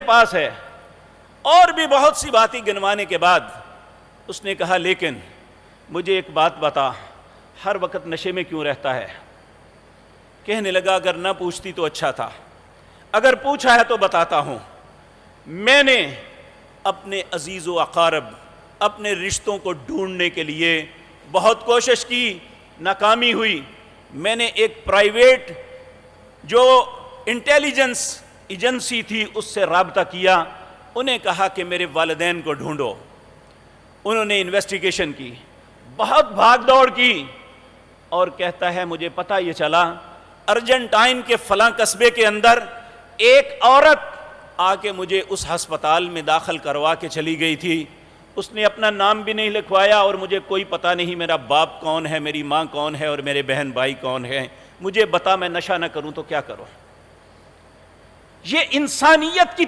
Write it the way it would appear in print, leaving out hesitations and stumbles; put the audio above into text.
پاس ہے. اور بھی بہت سی باتیں گنوانے کے بعد اس نے کہا لیکن مجھے ایک بات بتا, ہر وقت نشے میں کیوں رہتا ہے؟ کہنے لگا اگر نہ پوچھتی تو اچھا تھا, اگر پوچھا ہے تو بتاتا ہوں. میں نے اپنے عزیز و اقارب, اپنے رشتوں کو ڈھونڈنے کے لیے بہت کوشش کی, ناکامی ہوئی. میں نے ایک پرائیویٹ جو انٹیلیجنس ایجنسی تھی اس سے رابطہ کیا, انہیں کہا کہ میرے والدین کو ڈھونڈو. انہوں نے انویسٹیگیشن کی, بہت بھاگ دوڑ کی, اور کہتا ہے مجھے پتہ یہ چلا ارجنٹائن کے فلاں قصبے کے اندر ایک عورت آ کے مجھے اس ہسپتال میں داخل کروا کے چلی گئی تھی. اس نے اپنا نام بھی نہیں لکھوایا اور مجھے کوئی پتہ نہیں میرا باپ کون ہے, میری ماں کون ہے اور میرے بہن بھائی کون ہیں. مجھے بتا میں نشہ نہ کروں تو کیا کروں؟ یہ انسانیت کی